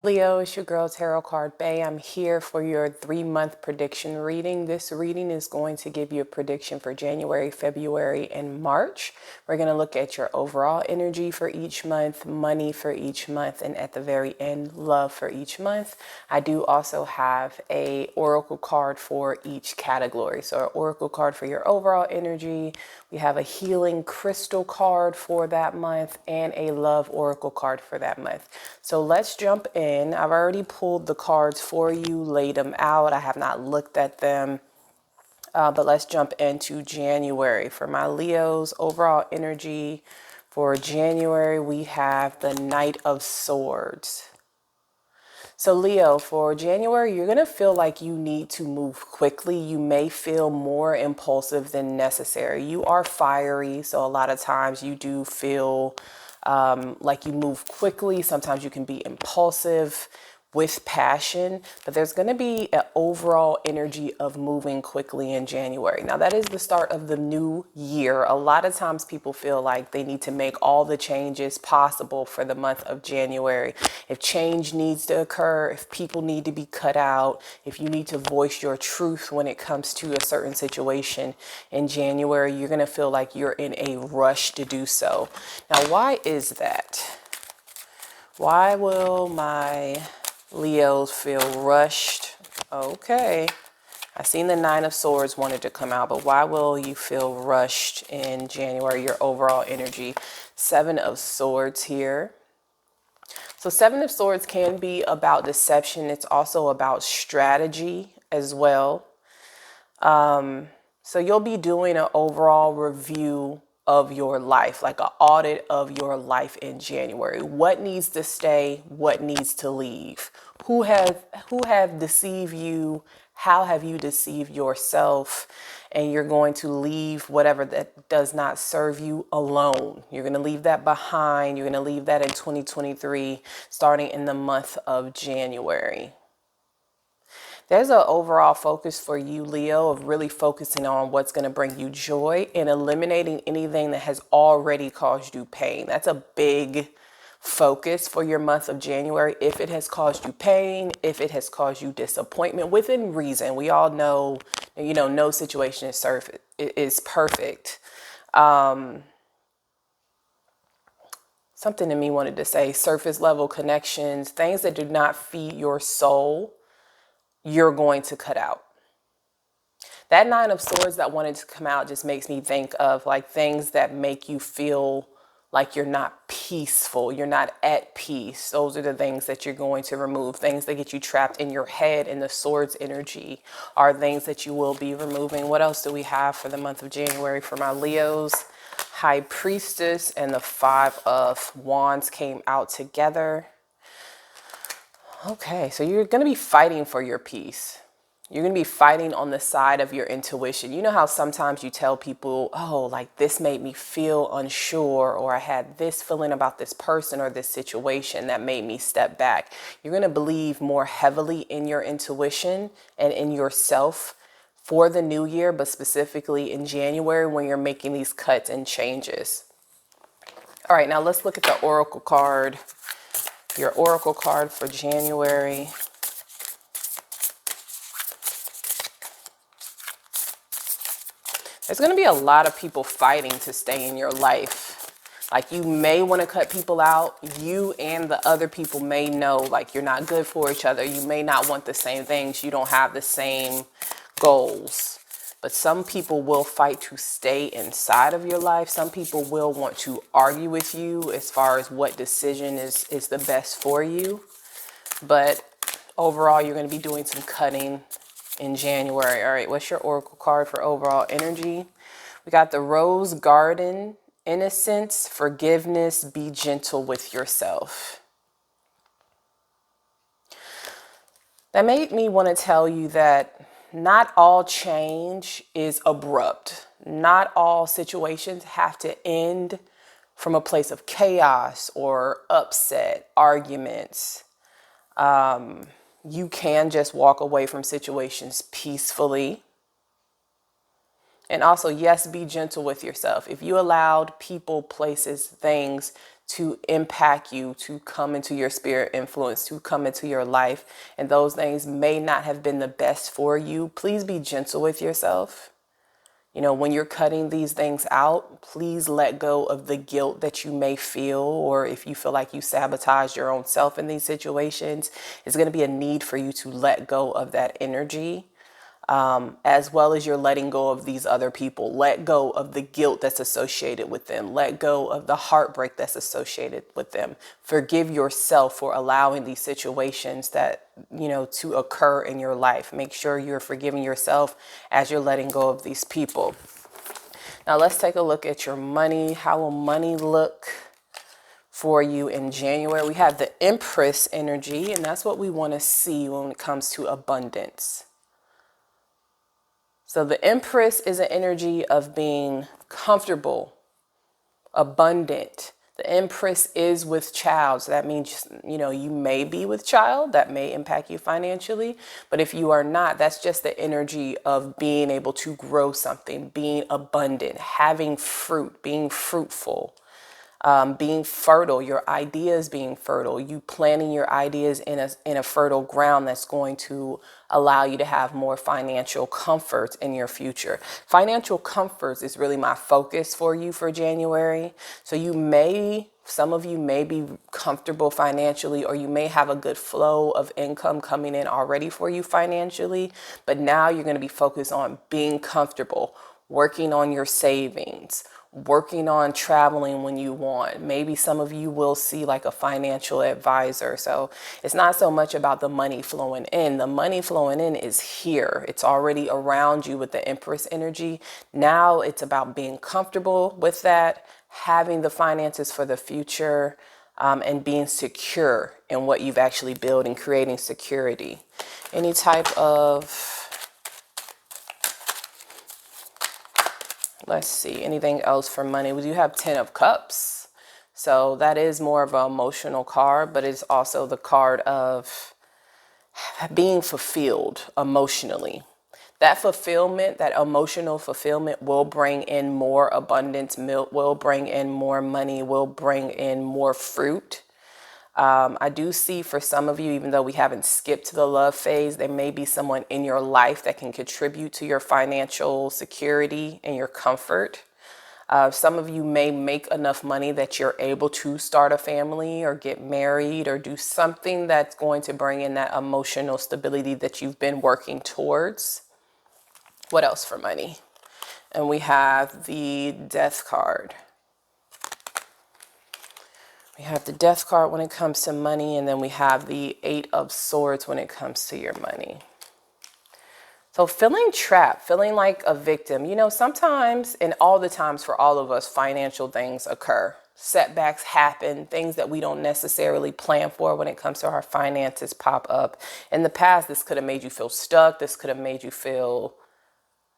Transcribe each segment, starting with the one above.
Leo, it's your girl Tarot Card Bay. I'm here for your 3-month prediction reading. This reading is going to give you a prediction for January, February, and March. We're going to look at your overall energy for each month, money for each month, and at the very end, love for each month. I do also have a oracle card for each category. So an oracle card for your overall energy. We have a healing crystal card for that month and a love oracle card for that month. So let's jump in. I've already pulled the cards for you, laid them out. I have not looked at them, but let's jump into January. For my Leo's overall energy for January, we have the Knight of Swords. So Leo, for January, you're going to feel like you need to move quickly. You may feel more impulsive than necessary. You are fiery, so a lot of times you do feel like you move quickly. Sometimes you can be impulsive with passion, but there's going to be an overall energy of moving quickly in January. Now, that is the start of the new year. A lot of times people feel like they need to make all the changes possible for the month of January. If change needs to occur, if people need to be cut out, if you need to voice your truth when it comes to a certain situation in January, you're going to feel like you're in a rush to do so. Now, why is that? Why will my Leos feel rushed? Okay. I seen the Nine of Swords wanted to come out, but why will you feel rushed in January, your overall energy? Seven of Swords here. So Seven of Swords can be about deception. It's also about strategy as well. So you'll be doing an overall review of your life, like an audit of your life in January. What needs to stay? What needs to leave? Who have deceived you? How have you deceived yourself? And you're going to leave whatever that does not serve you alone. You're going to leave that behind. You're going to leave that in 2023, starting in the month of January. There's an overall focus for you, Leo, of really focusing on what's going to bring you joy and eliminating anything that has already caused you pain. That's a big focus for your month of January. If it has caused you pain, if it has caused you disappointment, within reason. We all know, no situation is perfect. Something in me wanted to say surface level connections, things that do not feed your soul, you're going to cut out. That Nine of Swords that wanted to come out just makes me think of like things that make you feel like you're not peaceful, you're not at peace. Those are the things that you're going to remove. Things that get you trapped in your head, and the Swords energy are things that you will be removing. What else do we have for the month of January for my Leos? High Priestess and the Five of Wands came out together. Okay, so you're going to be fighting for your peace. You're going to be fighting on the side of your intuition. You know how sometimes you tell people, oh, like this made me feel unsure, or I had this feeling about this person or this situation that made me step back. You're going to believe more heavily in your intuition and in yourself for the new year, but specifically in January when you're making these cuts and changes. All right, now let's look at the Oracle card. Your Oracle card for January. There's going to be a lot of people fighting to stay in your life. Like you may want to cut people out. You and the other people may know like you're not good for each other. You may not want the same things. You don't have the same goals. But some people will fight to stay inside of your life. Some people will want to argue with you as far as what decision is the best for you. But overall, you're going to be doing some cutting in January. All right, what's your Oracle card for overall energy? We got the Rose Garden, innocence, forgiveness, be gentle with yourself. That made me want to tell you that not all change is abrupt. Not all situations have to end from a place of chaos or upset, arguments. You can just walk away from situations peacefully. And also, yes, be gentle with yourself. If you allowed people, places, things to impact you, to come into your spirit influence, to come into your life, and those things may not have been the best for you, please be gentle with yourself. You know, when you're cutting these things out, please let go of the guilt that you may feel, or if you feel like you sabotage your own self in these situations, it's going to be a need for you to let go of that energy. As well as you're letting go of these other people. Let go of the guilt that's associated with them. Let go of the heartbreak that's associated with them. Forgive yourself for allowing these situations that, you know, to occur in your life. Make sure you're forgiving yourself as you're letting go of these people. Now let's take a look at your money. How will money look for you in January? We have the Empress energy, and that's what we want to see when it comes to abundance. So the Empress is an energy of being comfortable, abundant. The Empress is with child. So that means, you know, you may be with child. That may impact you financially. But if you are not, that's just the energy of being able to grow something, being abundant, having fruit, being fruitful. Being fertile, your ideas being fertile, you planting your ideas in a fertile ground that's going to allow you to have more financial comfort in your future. Financial comforts is really my focus for you for January. So some of you may be comfortable financially, or you may have a good flow of income coming in already for you financially, but now you're going to be focused on being comfortable, working on your savings, working on traveling when you want. Maybe some of you will see like a financial advisor. So it's not so much about the money flowing in. The money flowing in is here. It's already around you with the Empress energy. Now it's about being comfortable with that, having the finances for the future, and being secure in what you've actually built and creating security. Any type of, let's see, anything else for money? We do have 10 of Cups. So that is more of an emotional card, but it's also the card of being fulfilled emotionally. That fulfillment, that emotional fulfillment will bring in more abundance, will bring in more money, will bring in more fruit. I do see for some of you, even though we haven't skipped to the love phase, there may be someone in your life that can contribute to your financial security and your comfort. Some of you may make enough money that you're able to start a family or get married or do something that's going to bring in that emotional stability that you've been working towards. What else for money? And we have the Death card. We have the Death card when it comes to money, and then we have the 8 of Swords when it comes to your money. So feeling trapped, feeling like a victim, you know, sometimes and all the times for all of us, financial things occur. Setbacks happen, things that we don't necessarily plan for when it comes to our finances pop up. In the past, this could have made you feel stuck. This could have made you feel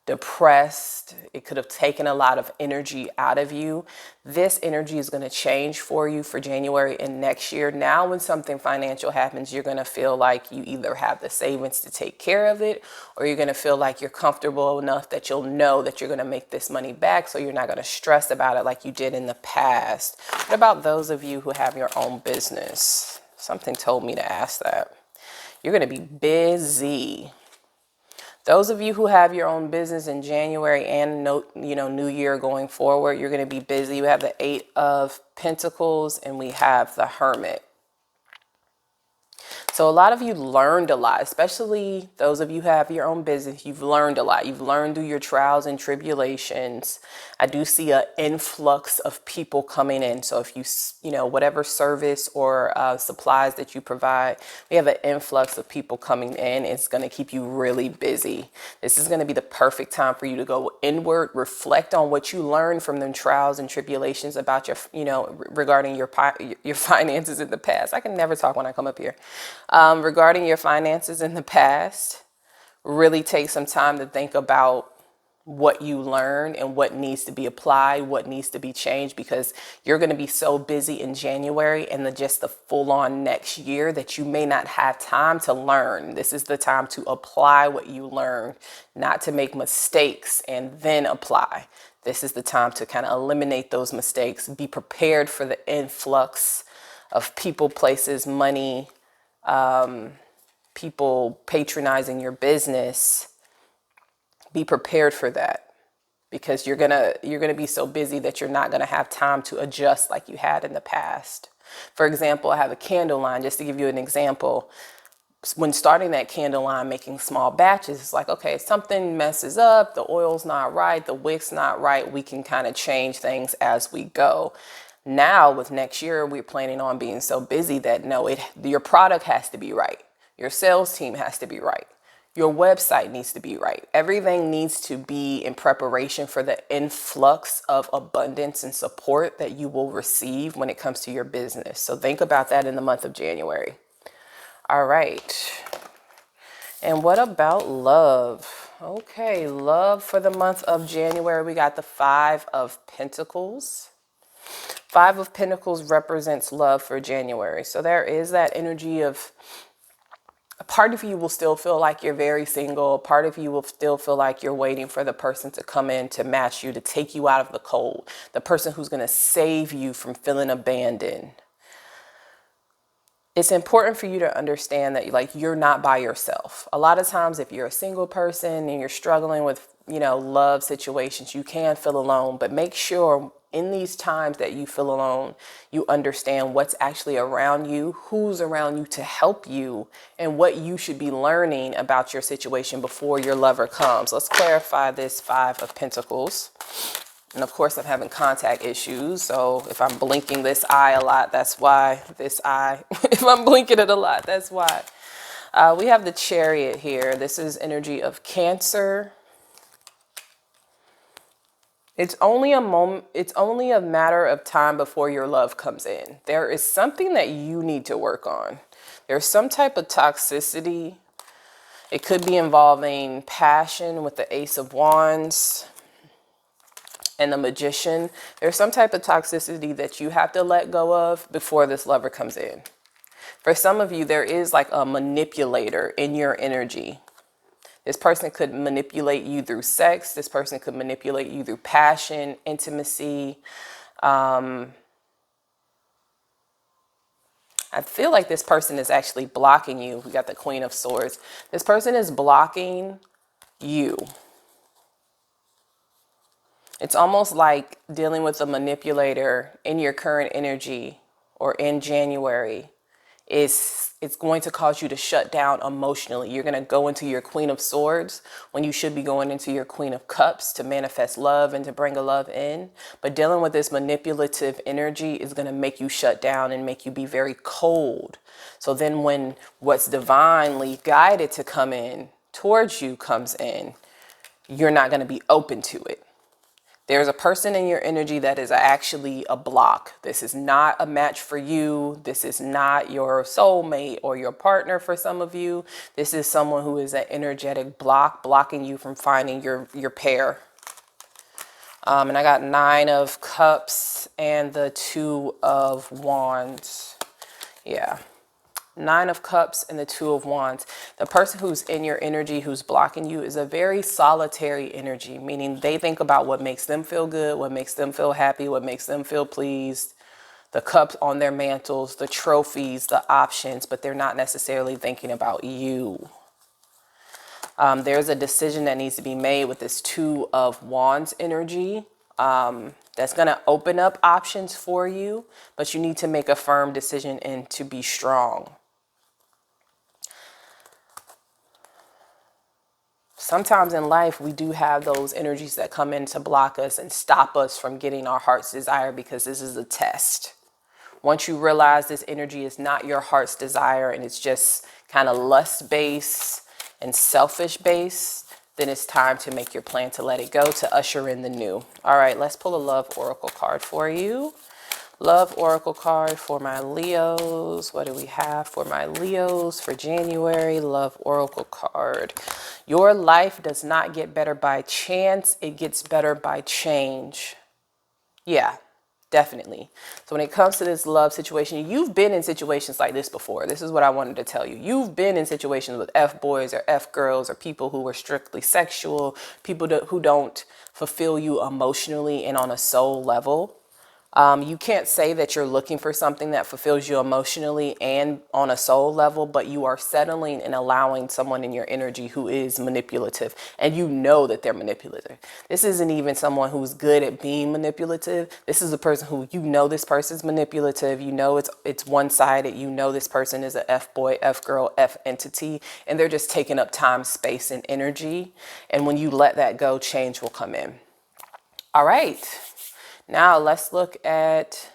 depressed. It could have taken a lot of energy out of you. This energy is going to change for you for January and next year. Now, when something financial happens, you're going to feel like you either have the savings to take care of it, or you're going to feel like you're comfortable enough that you'll know that you're going to make this money back. So you're not going to stress about it like you did in the past. What about those of you who have your own business? Something told me to ask that. You're going to be busy. Those of you who have your own business in January and New Year going forward, you're going to be busy. We have the 8 of Pentacles and we have the Hermit. So a lot of you learned a lot, especially those of you who have your own business. You've learned a lot. You've learned through your trials and tribulations. I do see an influx of people coming in. So if whatever service or supplies that you provide, we have an influx of people coming in. It's going to keep you really busy. This is going to be the perfect time for you to go inward, reflect on what you learned from them trials and tribulations about regarding your finances in the past. I can never talk when I come up here. Regarding your finances in the past, really take some time to think about what you learned and what needs to be applied, what needs to be changed, because you're going to be so busy in January and just the full on next year that you may not have time to learn. This is the time to apply what you learned, not to make mistakes and then apply. This is the time to kind of eliminate those mistakes. Be prepared for the influx of people, places, money, people patronizing your business. Be prepared for that, because you're gonna be so busy that you're not gonna have time to adjust like you had in the past. For example, I have a candle line, just to give you an example. When starting that candle line, making small batches, it's like, okay, something messes up, the oil's not right, the wick's not right, we can kind of change things as we go. Now with next year, we're planning on being so busy that your product has to be right. Your sales team has to be right. Your website needs to be right. Everything needs to be in preparation for the influx of abundance and support that you will receive when it comes to your business. So think about that in the month of January. All right. And what about love? Okay, love for the month of January. We got the Five of Pentacles. Five of Pentacles represents love for January. So there is that energy of a part of you will still feel like you're very single. A part of you will still feel like you're waiting for the person to come in to match you, to take you out of the cold. The person who's going to save you from feeling abandoned. It's important for you to understand that you're not by yourself. A lot of times if you're a single person and you're struggling with, love situations, you can feel alone, but make sure in these times that you feel alone, you understand what's actually around you, who's around you to help you, and what you should be learning about your situation before your lover comes. Let's clarify this Five of Pentacles. And of course, I'm having contact issues. So if I'm blinking this eye a lot, that's why. This eye, if I'm blinking it a lot, that's why. We have the Chariot here. This is energy of Cancer. It's only a moment. It's only a matter of time before your love comes in. There is something that you need to work on. There's some type of toxicity. It could be involving passion with the Ace of Wands and the Magician. There's some type of toxicity that you have to let go of before this lover comes in. For some of you, there is like a manipulator in your energy. This person could manipulate you through sex. This person could manipulate you through passion, intimacy. I feel like this person is actually blocking you. We got the Queen of Swords. This person is blocking you. It's almost like dealing with a manipulator in your current energy or in January. It's going to cause you to shut down emotionally. You're going to go into your Queen of Swords when you should be going into your Queen of Cups to manifest love and to bring a love in. But dealing with this manipulative energy is going to make you shut down and make you be very cold. So then when what's divinely guided to come in towards you comes in, you're not going to be open to it. There's a person in your energy that is actually a block. This is not a match for you. This is not your soulmate or your partner for some of you. This is someone who is an energetic block, blocking you from finding your pair. And I got Nine of Cups and the Two of Wands. Yeah. Nine of Cups and the Two of Wands. The person who's in your energy, who's blocking you, is a very solitary energy, meaning they think about what makes them feel good, what makes them feel happy, what makes them feel pleased, the cups on their mantles, the trophies, the options, but they're not necessarily thinking about you. There's a decision that needs to be made with this Two of Wands energy. That's going to open up options for you, but you need to make a firm decision and to be strong. Sometimes in life, we do have those energies that come in to block us and stop us from getting our heart's desire, because this is a test. Once you realize this energy is not your heart's desire and it's just kind of lust-based and selfish-based, then it's time to make your plan to let it go, to usher in the new. All right, let's pull a love oracle card for you. Love oracle card for my Leos. What do we have for my Leos for January? Love oracle card. Your life does not get better by chance. It gets better by change. Yeah. Definitely. So when it comes to this love situation, you've been in situations like this before. This is what I wanted to tell you. You've been in situations with F-boys or F-girls or people who were strictly sexual, people who don't fulfill you emotionally and on a soul level. You can't say that you're looking for something that fulfills you emotionally and on a soul level, but you are settling and allowing someone in your energy who is manipulative, and you know that they're manipulative. This isn't even someone who's good at being manipulative. This is a person who, you know, this person's manipulative. You know, it's one-sided. You know, this person is a F-boy, F-girl, F entity, and they're just taking up time, space, and energy. And when you let that go, change will come in. All right. Now let's look at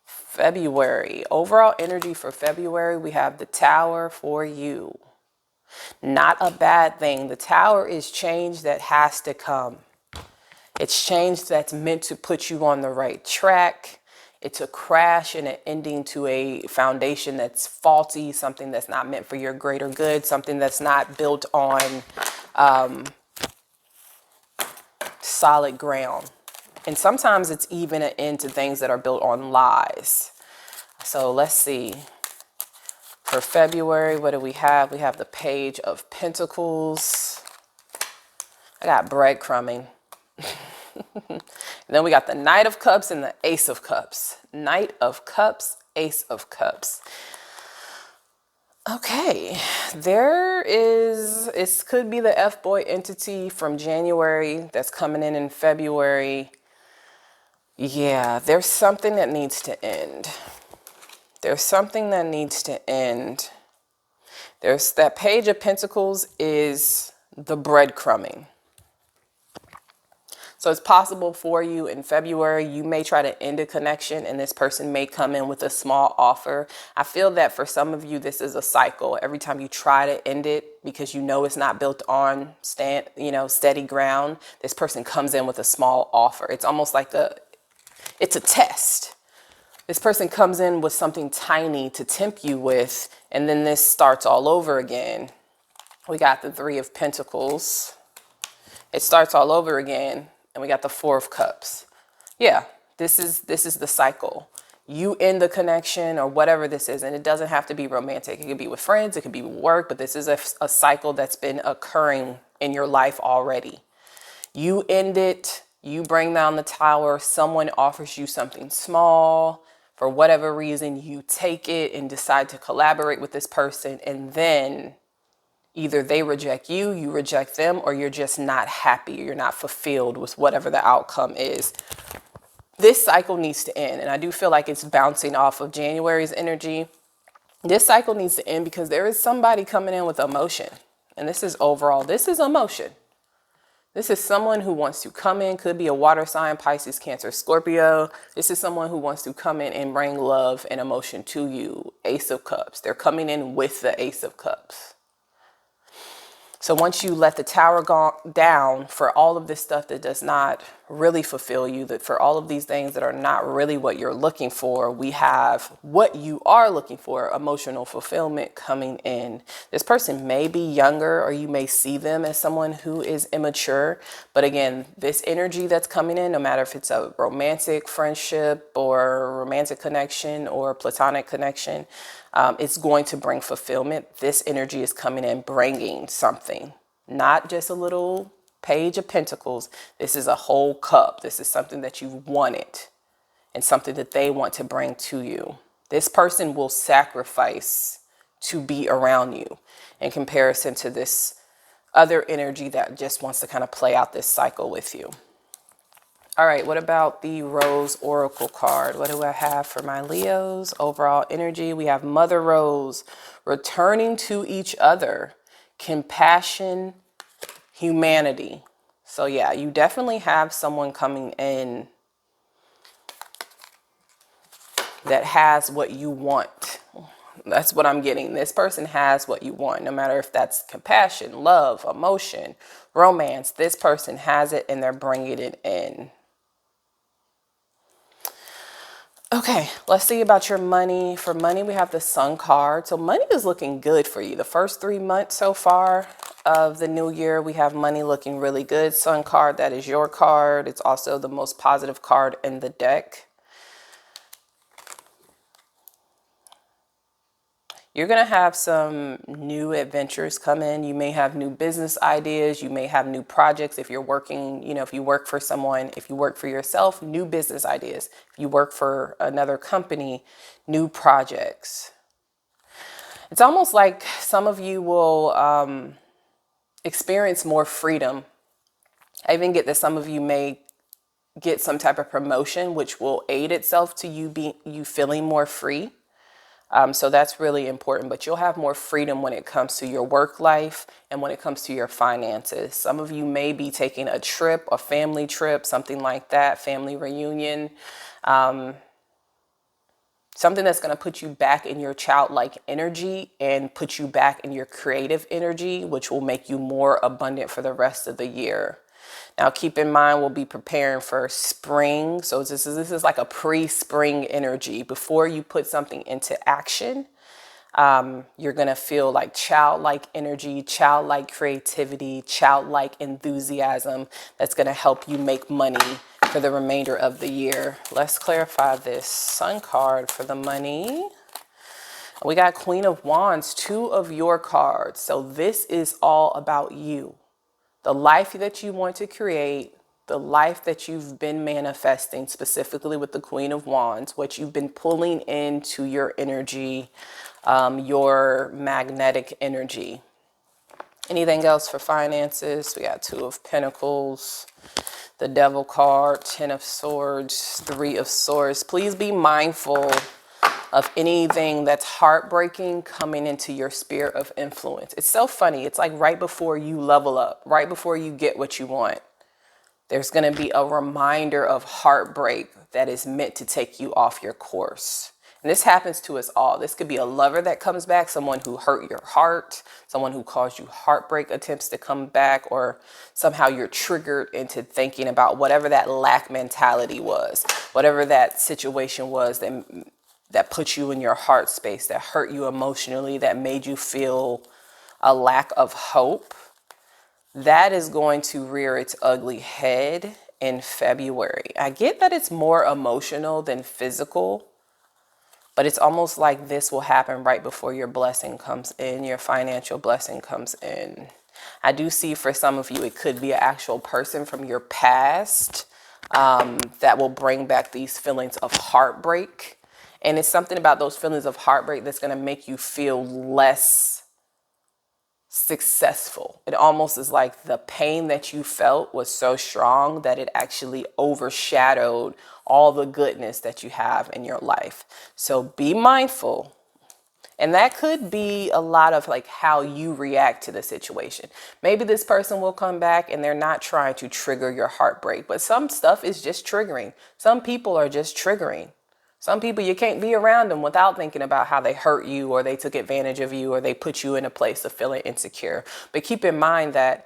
February. Overall energy for February, we have the Tower for you. Not a bad thing. The Tower is change that has to come. It's change that's meant to put you on the right track. It's a crash and an ending to a foundation that's faulty, something that's not meant for your greater good, something that's not built on solid ground. And sometimes it's even an end to things that are built on lies. So let's see. For February, what do we have? We have the Page of Pentacles. I got breadcrumbing. And then we got the Knight of Cups and the Ace of Cups. Knight of Cups, Ace of Cups. Okay, it could be the F-boy entity from January that's coming in February. Yeah, there's something that needs to end. There's something that needs to end. There's that Page of Pentacles is the breadcrumbing. So it's possible for you in February, you may try to end a connection and this person may come in with a small offer. I feel that for some of you, this is a cycle. Every time you try to end it because you know it's not built on steady ground, this person comes in with a small offer. It's almost like it's a test. This person comes in with something tiny to tempt you with, and then this starts all over again. We got the Three of Pentacles. It starts all over again, and we got the Four of Cups. Yeah, this is the cycle. You end the connection or whatever this is, and it doesn't have to be romantic. It could be with friends, it could be with work, but this is a cycle that's been occurring in your life already. You end it. You bring down the tower, someone offers you something small. For whatever reason, you take it and decide to collaborate with this person, and then either they reject you, you reject them, or you're just not happy, you're not fulfilled with whatever the outcome is. This cycle needs to end, and I do feel like it's bouncing off of January's energy. This cycle needs to end because there is somebody coming in with emotion, and this is overall, this is emotion. This is someone who wants to come in, could be a water sign, Pisces, Cancer, Scorpio. This is someone who wants to come in and bring love and emotion to you. Ace of Cups. They're coming in with the Ace of Cups. So once you let the tower go down for all of this stuff that does not really fulfill you, that for all of these things that are not really what you're looking for, we have what you are looking for, emotional fulfillment coming in. This person may be younger, or you may see them as someone who is immature. But again, this energy that's coming in, no matter if it's a romantic friendship or a romantic connection or a platonic connection, it's going to bring fulfillment. This energy is coming in bringing something, not just a little Page of Pentacles. This is a whole cup. This is something that you've wanted and something that they want to bring to you. This person will sacrifice to be around you in comparison to this other energy that just wants to kind of play out this cycle with you. All right, what about the Rose Oracle card? What do I have for my Leos? Overall energy, we have Mother Rose, returning to each other, compassion, humanity. So yeah, you definitely have someone coming in that has what you want. That's what I'm getting. This person has what you want, no matter if that's compassion, love, emotion, romance. This person has it and they're bringing it in. Okay, let's see about your money. For money, we have the Sun card. So money is looking good for you. The first 3 months so far of the new year, we have money looking really good. Sun card, that is your card. It's also the most positive card in the deck. You're going to have some new adventures come in. You may have new business ideas. You may have new projects. If you're working, if you work for someone, if you work for yourself, new business ideas. If you work for another company, new projects. It's almost like some of you will experience more freedom. I even get that some of you may get some type of promotion, which will aid itself to you feeling more free. So that's really important, but you'll have more freedom when it comes to your work life and when it comes to your finances. Some of you may be taking a trip, a family trip, something like that, family reunion, something that's going to put you back in your childlike energy and put you back in your creative energy, which will make you more abundant for the rest of the year. Now, keep in mind, we'll be preparing for spring. So this is like a pre-spring energy. Before you put something into action, you're going to feel like childlike energy, childlike creativity, childlike enthusiasm that's going to help you make money for the remainder of the year. Let's clarify this Sun card for the money. We got Queen of Wands, 2 of your cards. So this is all about you. The life that you want to create, the life that you've been manifesting, specifically with the Queen of Wands, what you've been pulling into your energy, your magnetic energy. Anything else for finances? We got 2 of Pentacles, the Devil card, 10 of Swords, 3 of Swords. Please be mindful of anything that's heartbreaking coming into your sphere of influence. It's so funny. It's like right before you level up, right before you get what you want, there's going to be a reminder of heartbreak that is meant to take you off your course. And this happens to us all. This could be a lover that comes back, someone who hurt your heart, someone who caused you heartbreak attempts to come back, or somehow you're triggered into thinking about whatever that lack mentality was, whatever that situation was that put you in your heart space, that hurt you emotionally, that made you feel a lack of hope. That is going to rear its ugly head in February. I get that it's more emotional than physical, but it's almost like this will happen right before your blessing comes in, your financial blessing comes in. I do see for some of you, it could be an actual person from your past that will bring back these feelings of heartbreak. And it's something about those feelings of heartbreak that's going to make you feel less successful. It almost is like the pain that you felt was so strong that it actually overshadowed all the goodness that you have in your life. So be mindful. And that could be a lot of like how you react to the situation. Maybe this person will come back and they're not trying to trigger your heartbreak, but some stuff is just triggering. Some people are just triggering. Some people, you can't be around them without thinking about how they hurt you or they took advantage of you or they put you in a place of feeling insecure. But keep in mind that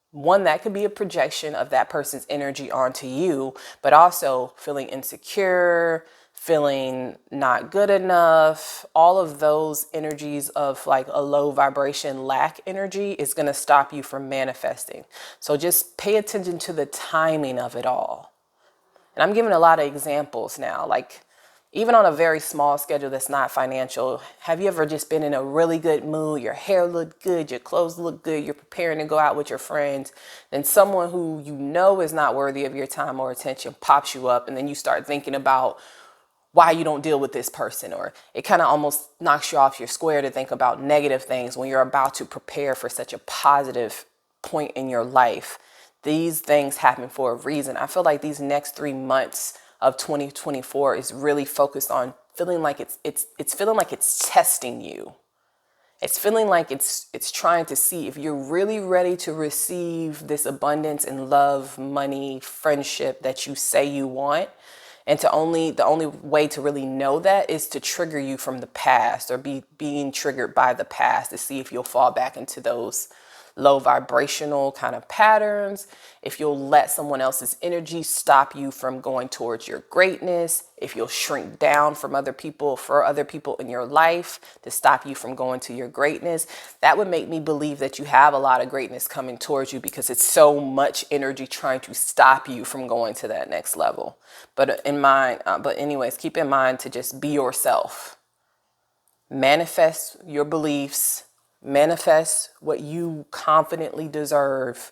one, that could be a projection of that person's energy onto you, but also feeling insecure, feeling not good enough. All of those energies of like a low vibration lack energy is going to stop you from manifesting. So just pay attention to the timing of it all. And I'm giving a lot of examples now, like even on a very small schedule that's not financial. Have you ever just been in a really good mood? Your hair looked good, your clothes look good, you're preparing to go out with your friends. Then someone who you know is not worthy of your time or attention pops you up, and then you start thinking about why you don't deal with this person, or it kind of almost knocks you off your square to think about negative things when you're about to prepare for such a positive point in your life. These things happen for a reason. I feel like these next 3 months of 2024 is really focused on feeling like it's feeling like it's testing you. It's feeling like it's trying to see if you're really ready to receive this abundance in love, money, friendship that you say you want. And the only way to really know that is to trigger you from the past or being triggered by the past to see if you'll fall back into those low vibrational kind of patterns, if you'll let someone else's energy stop you from going towards your greatness, if you'll shrink down from other people for other people in your life to stop you from going to your greatness. That would make me believe that you have a lot of greatness coming towards you because it's so much energy trying to stop you from going to that next level. But anyways, keep in mind to just be yourself. Manifest your beliefs, manifest what you confidently deserve.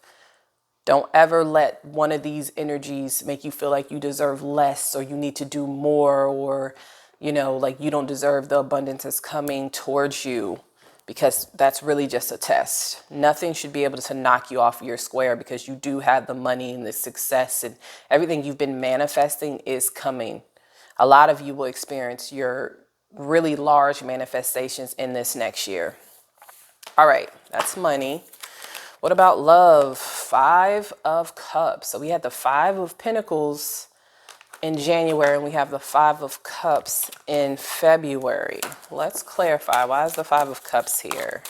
Don't ever let one of these energies make you feel like you deserve less or you need to do more, or, like you don't deserve the abundance that's coming towards you, because that's really just a test. Nothing should be able to knock you off your square, because you do have the money and the success, and everything you've been manifesting is coming. A lot of you will experience your really large manifestations in this next year. All right, that's money. What about love? 5 of Cups. So we had the 5 of Pentacles in January, and we have the 5 of Cups in February. Let's clarify. Why is the 5 of Cups here?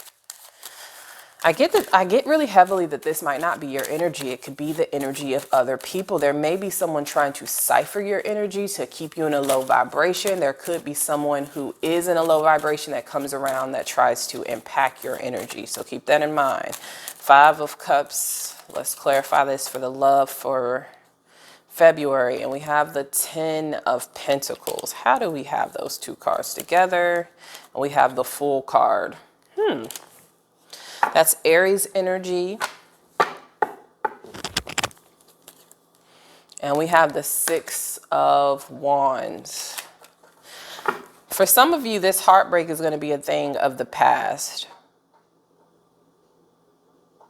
I get really heavily that this might not be your energy. It could be the energy of other people. There may be someone trying to cipher your energy to keep you in a low vibration. There could be someone who is in a low vibration that comes around that tries to impact your energy. So keep that in mind. 5 of Cups. Let's clarify this for the love for February. And we have the 10 of Pentacles. How do we have those two cards together? And we have the Fool card. That's Aries energy. And we have the 6 of Wands. For some of you, this heartbreak is going to be a thing of the past.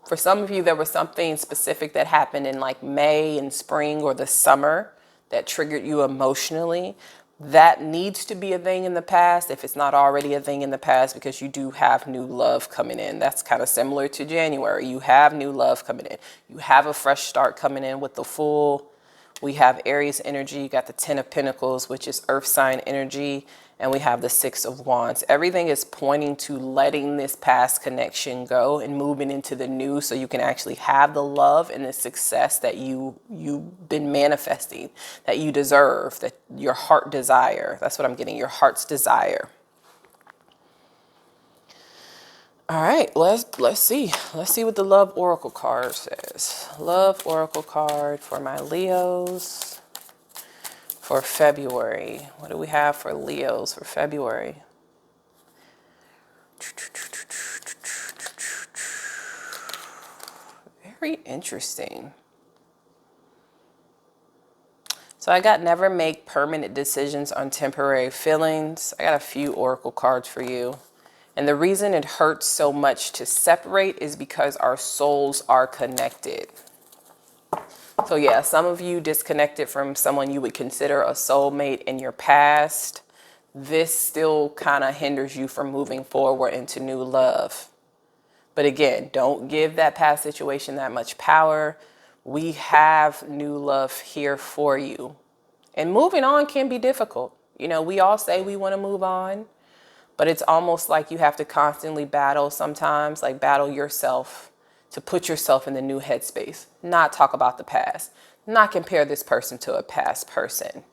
For some of you, there was something specific that happened in like May and spring or the summer that triggered you emotionally. That needs to be a thing in the past if it's not already a thing in the past, because you do have new love coming in. That's kind of similar to January. You have new love coming in. You have a fresh start coming in with the Fool. We have Aries energy. You got the 10 of Pentacles, which is earth sign energy. And we have the 6 of Wands. Everything is pointing to letting this past connection go and moving into the new, so you can actually have the love and the success that you've been manifesting, that you deserve, that your heart desire. That's what I'm getting, your heart's desire. All right, let's see. Let's see what the Love Oracle card says. Love Oracle card for my Leos. For February, what do we have for Leos for February? Very interesting. So I got never make permanent decisions on temporary feelings. I got a few oracle cards for you. And the reason it hurts so much to separate is because our souls are connected. So yeah, some of you disconnected from someone you would consider a soulmate in your past. This still kind of hinders you from moving forward into new love. But again, don't give that past situation that much power. We have new love here for you. And moving on can be difficult. We all say we want to move on, but it's almost like you have to constantly battle sometimes, like battle yourself to put yourself in the new headspace, not talk about the past, not compare this person to a past person.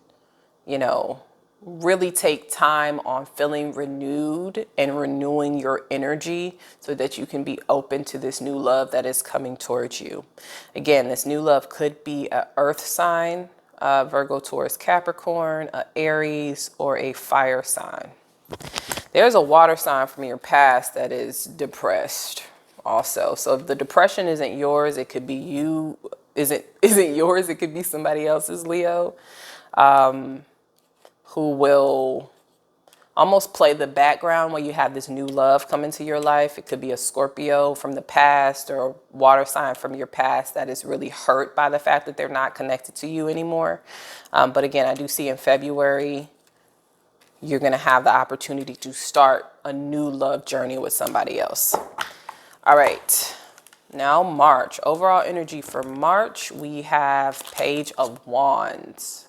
Really take time on feeling renewed and renewing your energy so that you can be open to this new love that is coming towards you. Again, this new love could be an earth sign, Virgo, Taurus, Capricorn, a Aries, or a fire sign. There's a water sign from your past that is depressed also. So if the depression isn't yours, it could be you. Isn't yours, it could be somebody else's, Leo, who will almost play the background while you have this new love come into your life. It could be a Scorpio from the past or a water sign from your past that is really hurt by the fact that they're not connected to you anymore. But again, I do see in February, you're going to have the opportunity to start a new love journey with somebody else. All right. Now March. Overall energy for March, we have Page of Wands.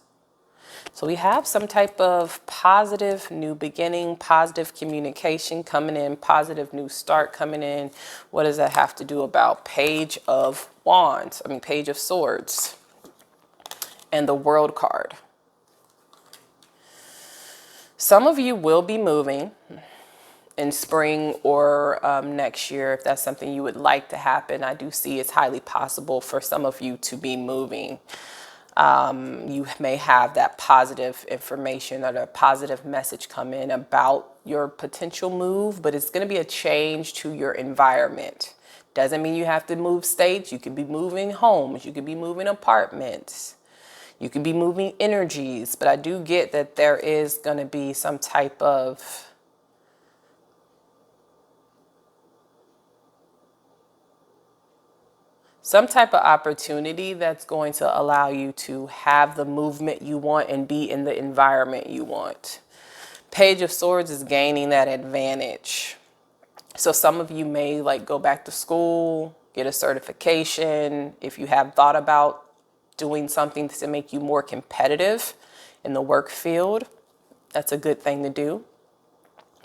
So we have some type of positive new beginning, positive communication coming in, positive new start coming in. What does that have to do about Page of Wands? Page of Swords and the World card. Some of you will be moving in spring or next year, if that's something you would like to happen. I do see it's highly possible for some of you to be moving. You may have that positive information or a positive message come in about your potential move, but it's going to be a change to your environment. Doesn't mean you have to move states. You could be moving homes. You could be moving apartments. You could be moving energies. But I do get that there is going to be some type of opportunity that's going to allow you to have the movement you want and be in the environment you want. Page of Swords is gaining that advantage. So some of you may like go back to school, get a certification. If you have thought about doing something to make you more competitive in the work field, that's a good thing to do.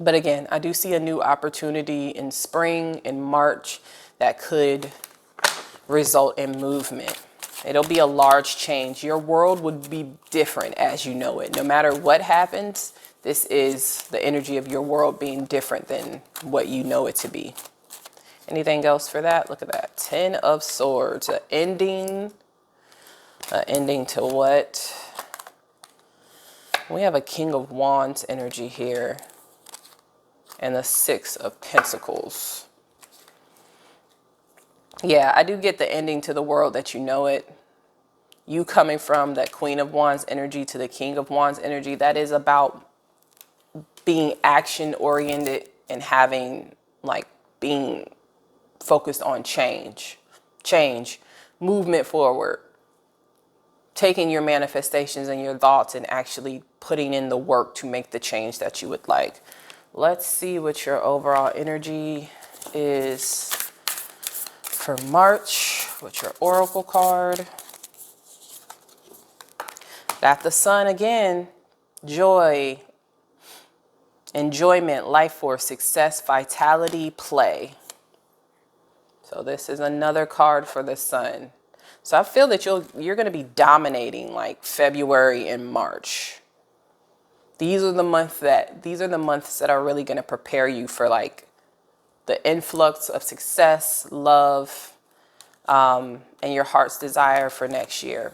But again, I do see a new opportunity in spring, in March, that could result in movement. It'll be a large change. Your world would be different as you know it. No matter what happens, this is the energy of your world being different than what you know it to be. Anything else for that? Look at that. 10 of Swords. An ending. An ending to what? We have a King of Wands energy here. And the 6 of Pentacles. Yeah, I do get the ending to the world that you know it. You coming from that Queen of Wands energy to the King of Wands energy, that is about being action oriented and having like being focused on change, movement forward, taking your manifestations and your thoughts and actually putting in the work to make the change that you would like. Let's see what your overall energy is for March with your oracle card. Got the Sun again. Joy, enjoyment, life force, success, vitality, play. So this is another card for the Sun. So I feel that you're going to be dominating like February and March. These are the months that are really going to prepare you for like the influx of success, love, and your heart's desire for next year.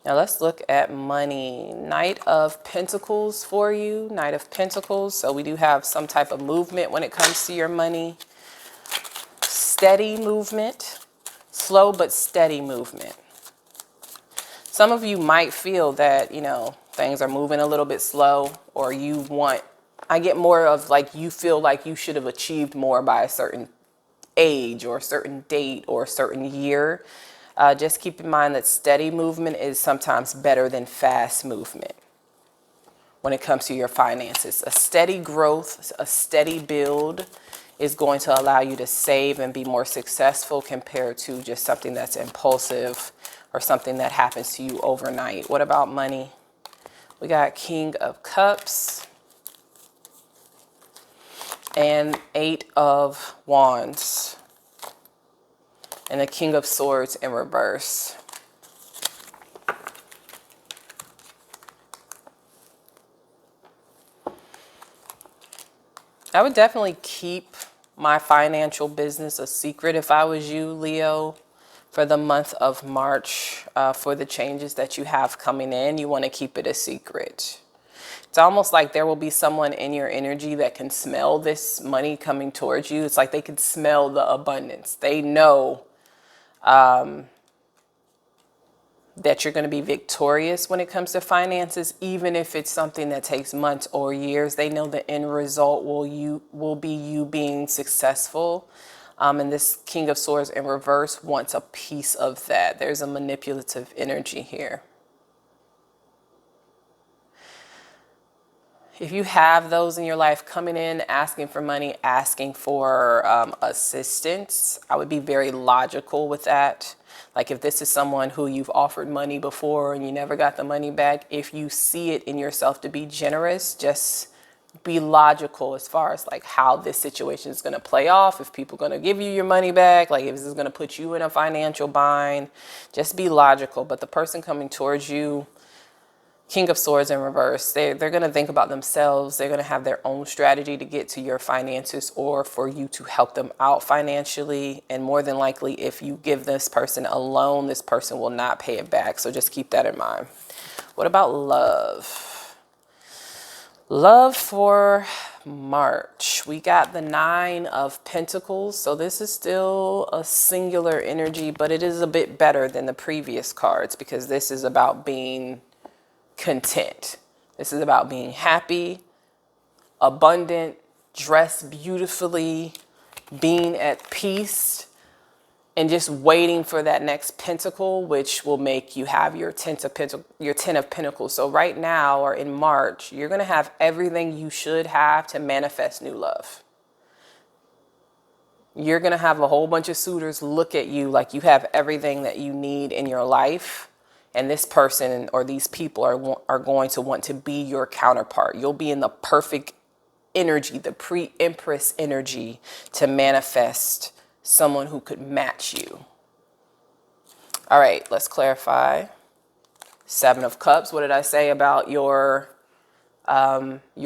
Now let's look at money. Knight of Pentacles for you. Knight of Pentacles. So we do have some type of movement when it comes to your money. Steady movement. Slow but steady movement. Some of you might feel that, you know, things are moving a little bit slow, or I get more of like you feel like you should have achieved more by a certain age or a certain date or a certain year. Just keep in mind that steady movement is sometimes better than fast movement when it comes to your finances. A steady growth, a steady build is going to allow you to save and be more successful compared to just something that's impulsive or something that happens to you overnight. What about money? We got King of Cups and 8 of Wands. And the King of Swords in reverse. I would definitely keep my financial business a secret if I was you, Leo, for the month of March, for the changes that you have coming in. You want to keep it a secret. It's almost like there will be someone in your energy that can smell this money coming towards you. It's like they can smell the abundance. They know that you're going to be victorious when it comes to finances, even if it's something that takes months or years. They know the end result will be you being successful. And this King of Swords in reverse wants a piece of that. There's a manipulative energy here. If you have those in your life coming in, asking for money, asking for assistance, I would be very logical with that. Like if this is someone who you've offered money before and you never got the money back, if you see it in yourself to be generous, just be logical as far as like how this situation is going to play off. If people are going to give you your money back, like if this is going to put you in a financial bind, just be logical. But the person coming towards you, King of Swords in reverse. They're going to think about themselves. They're going to have their own strategy to get to your finances or for you to help them out financially. And more than likely, if you give this person a loan, this person will not pay it back. So just keep that in mind. What about love? Love for March. We got the 9 of Pentacles. So this is still a singular energy, but it is a bit better than the previous cards because this is about being content. This is about being happy, abundant, dressed beautifully, being at peace, and just waiting for that next pentacle, which will make you have your 10 of Pentacles. So right now, or in March, you're going to have everything you should have to manifest new love. You're going to have a whole bunch of suitors look at you like you have everything that you need in your life. And this person or these people are going to want to be your counterpart. You'll be in the perfect energy, the pre-empress energy to manifest someone who could match you. All right, let's clarify. 7 of Cups. What did I say about your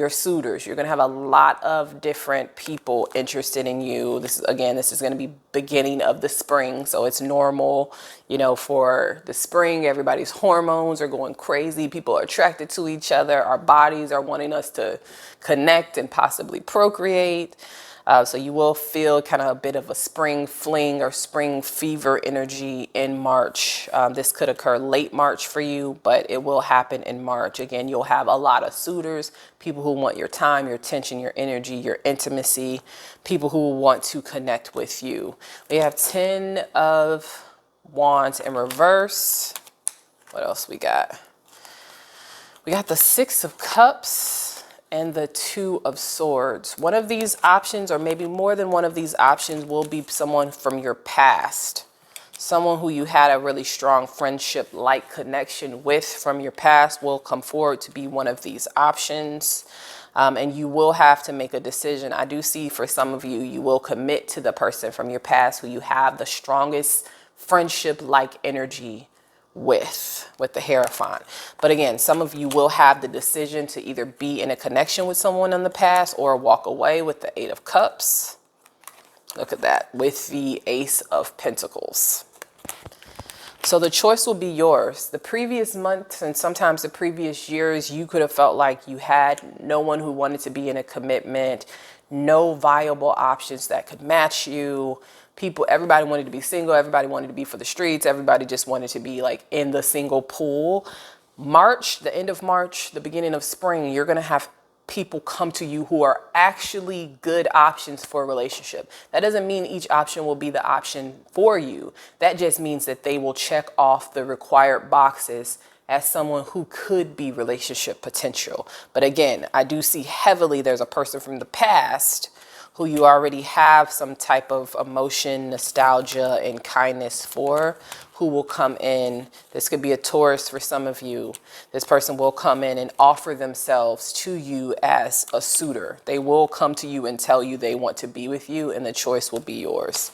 suitors? You're going to have a lot of different people interested in you. This is going to be beginning of the spring. So it's normal, for the spring, everybody's hormones are going crazy. People are attracted to each other. Our bodies are wanting us to connect and possibly procreate. So you will feel kind of a bit of a spring fling or spring fever energy in March. This could occur late March for you, but it will happen in March. Again, you'll have a lot of suitors, people who want your time, your attention, your energy, your intimacy, people who want to connect with you. We have 10 of Wands in reverse. What else we got? We got the 6 of Cups and the 2 of Swords. One of these options, or maybe more than one of these options, will be someone from your past. Someone who you had a really strong friendship-like connection with from your past will come forward to be one of these options. And you will have to make a decision. I do see for some of you, you will commit to the person from your past who you have the strongest friendship-like energy with the Hierophant. But again, some of you will have the decision to either be in a connection with someone in the past or walk away with the 8 of Cups. Look at that, with the Ace of Pentacles. So the choice will be yours. The previous months and sometimes the previous years, you could have felt like you had no one who wanted to be in a commitment, no viable options that could match you. Everybody wanted to be single. Everybody wanted to be for the streets. Everybody just wanted to be like in the single pool. March, the end of March, the beginning of spring, you're going to have people come to you who are actually good options for a relationship. That doesn't mean each option will be the option for you. That just means that they will check off the required boxes as someone who could be relationship potential. But again, I do see heavily there's a person from the past who you already have some type of emotion, nostalgia, and kindness for, who will come in. This could be a Taurus for some of you. This person will come in and offer themselves to you as a suitor. They will come to you and tell you they want to be with you, and the choice will be yours.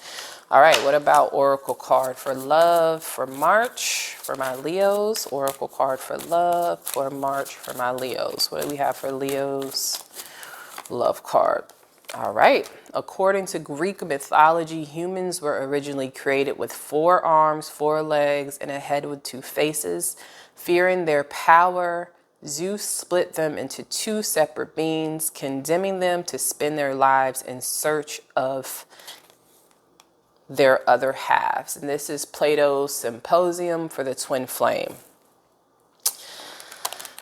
All right, what about Oracle card for love for March for my Leos? Oracle card for love for March for my Leos. What do we have for Leos? Love card. All right. According to Greek mythology, humans were originally created with 4 arms, 4 legs, and a head with 2 faces. Fearing their power, Zeus split them into 2 separate beings, condemning them to spend their lives in search of their other halves. And this is Plato's Symposium for the twin flame.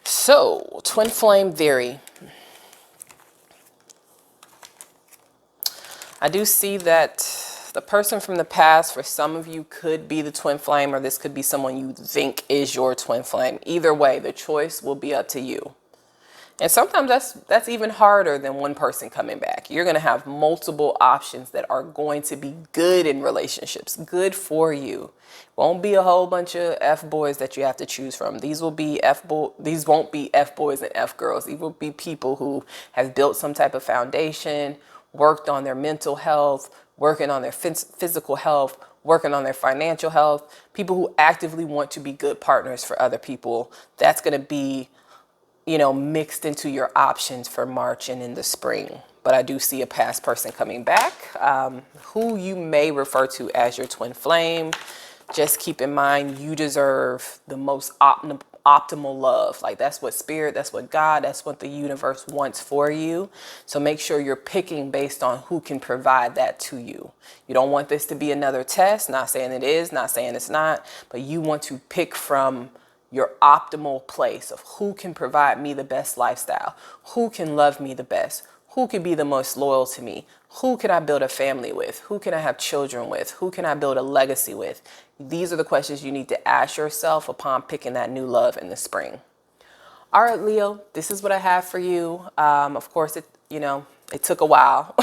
So, twin flame theory. I do see that the person from the past, for some of you, could be the twin flame, or this could be someone you think is your twin flame. Either way, the choice will be up to you. And sometimes that's even harder than one person coming back. You're going to have multiple options that are going to be good in relationships, good for you. Won't be a whole bunch of F boys that you have to choose from. These won't be F boys and F girls. These will be people who have built some type of foundation, worked on their mental health, working on their physical health, working on their financial health, people who actively want to be good partners for other people. That's going to be, mixed into your options for March and in the spring. But I do see a past person coming back, who you may refer to as your twin flame. Just keep in mind, you deserve the most optimal love. Like, that's what spirit, that's what God, that's what the universe wants for you. So make sure you're picking based on who can provide that to you. You don't want this to be another test. Not saying it is, not saying it's not, but you want to pick from your optimal place of who can provide me the best lifestyle, who can love me the best, who can be the most loyal to me, who can I build a family with, who can I have children with, who can I build a legacy with. These are the questions you need to ask yourself upon picking that new love in the spring. All right, Leo, this is what I have for you. Of course, it took a while.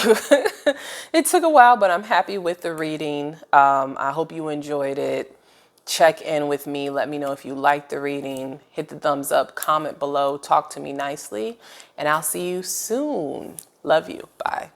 It took a while, but I'm happy with the reading. I hope you enjoyed it. Check in with me. Let me know if you liked the reading. Hit the thumbs up, comment below, talk to me nicely, and I'll see you soon. Love you. Bye.